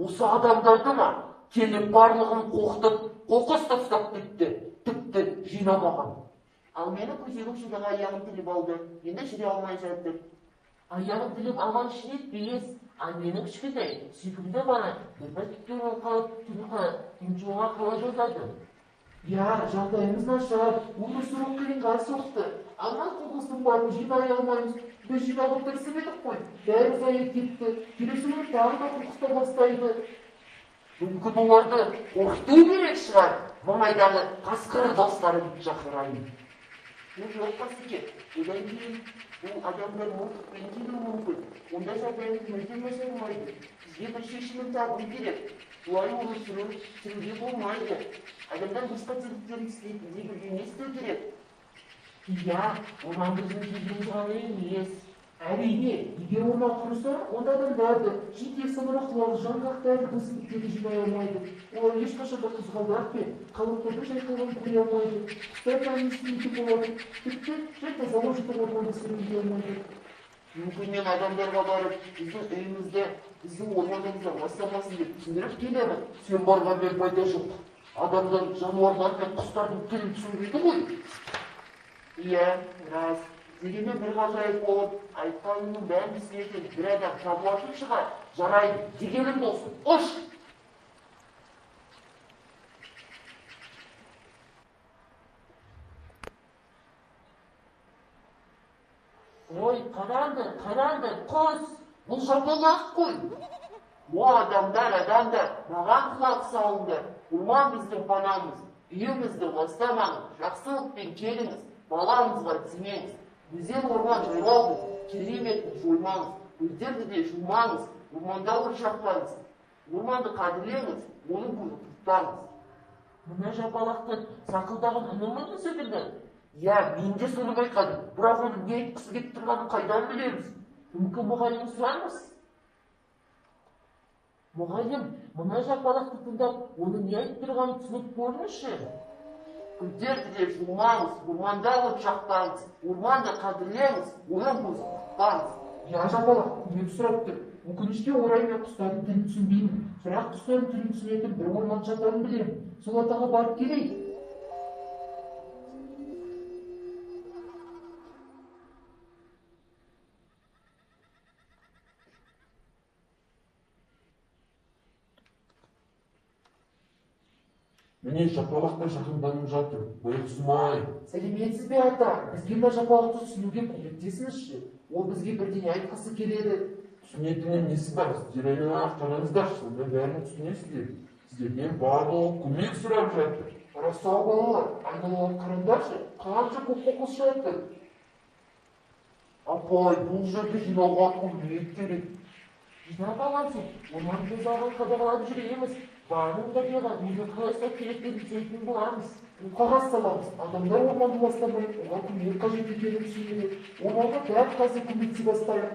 осы адамдарды ма келіп барлығын қоқытып, қоқыс тастап кетті, тіпті жинамаған. Ал мені көзегім шыдағы аяғым тіліп алды, енді жүре алмай жатыр. Аяғын тіліп алған үшін етпейіз, ал менің кішкентай сүйкімді бана бір түнін қалып, тұнжуға қала жаздады. Ya, жағдайымыз нашар, өмір сүру қиынға соқты. Амал қоқыстың барын жинай алмаймыз. Біз жинауға тырысып едік қой. Бәрі зая кетті. Келесі күні тағы да қоқыста бастайды. Мүмкін оларды қорқыту керек шығар. Маңайдағы қасқыр достарын шақырайын. Бұл жоқ қасеке, одан кейін бұл адамдар мылтықпен келуі мүмкін. Онда жағдайымыз мүлдем жасалмайды. Бізге бір шешімін табу керек. Бұлай өмір сүруге болмайды. Адамдар өз қателіктерін істейтін де не істеу керек? Иә, оған біздің келгеніміз ғана емес. Әрине, егер онан құрыса, онда адамдарды, жеке саңырақлар, жаңғақтарды өсімдіктерді жинай алмайды. Олар ешқашан да қызғалдақ пен қалықтарды жайқалған көре алмайды. Құстардан естімейтін болады. Тіпті жай тазалау жетіп орманда сүруге алмайды. Мүмкін мен адамдарға барып, біздің үйімізді, біздің орманымызды ластамасын деп түсіндіріп келемін. Сен барғанмен пайда жоқ. Адамдар жануарлар мен құстардың тілін түсінбейді ғой. Иә, рас. Дегенмен бір ғажайып болып, айтқанымның бәрін істейтін бір адам табылатын шығар. Жарайды, дегенім болсын. Қош! Ой, қараңдар, құс! Бұл жапалақ қой! О, адамдар, маған құлақ салыңдар. Орман біздің панамыз, үйімізді ластамаңыз, жақсылықпен келіңіз, балаңызға тимеңіз. Өзен орман жайлауды, кереметін жоймаңыз, гүлдерді де жумаңыз, орманда от жақпаңыз. Орманды қадірлеңіз, оның гүлін құртпаңыз. Мына жапалақтың сақылдаған үні ме секілді? Иә, мен де соны байқадым, бірақ оның не айтқысы келіп тұрғанын қайдан білеміз? Мүмкін мұғалім сұраңыз? Мұғалім, мына жапалақты тыңдап, оның не айтып тұрғанын түсініп көріңізші. Гүлдерді де жумаңыз, орманда от жақпаңыз, орманды қадірлеңіз, оның гүлін құртпаңыз. Я жапалақ, көмек сұрап тұр. Өкінішке орай мен құстардың тілін түсінбеймін. Бірақ құстардың тілін түсінетін бір орман шатағын білемін. Сол атаға барып келейік. Міне жапалаққа жақынданып жатыр, бойықсымай. Сәлеметсіз бе ата, бізге мына жапалақты түсінуге көмектесіңізші. Ол бізге бірдеңе айтқысы келеді. Түсінетінен несі бар, сіздер айналып қараңыздар, сонда бәрін түсінесіздер. Сіздерден барлығы көмек сұрап жатыр. Растау балалар, айналып қараңдаршы, қанша көп қоқыс жатыр. Апай, бұл жерде жинауға көмек керек. Жинап алғансың, орман бұзағын қадағалап жүреміз. Барын дарияға неге қалайса керектерін түсетін боламыз. Қағаз саламыз, адамдар орманды ластамай, оған көмек қажет екенін түсінеді. Орманға дәл қазір көмектесе бастайық.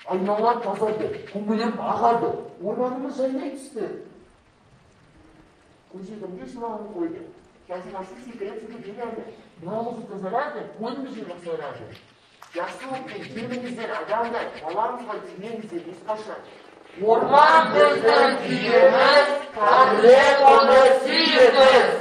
Айнала тазарды, көңілім ағарды. Орманымыз жайнай түсті. Көзегімде жылауын қойды. Жазмасы секіріп жүріп жүреді. Нағызы тазарады, көңіліміз жақсарады. Жақсылықпен келіңіздер, адамдар, балаңызға тимеңіздер ешқашан. Орман біздің күйіміз, қадірлеп оны сүйіңіз.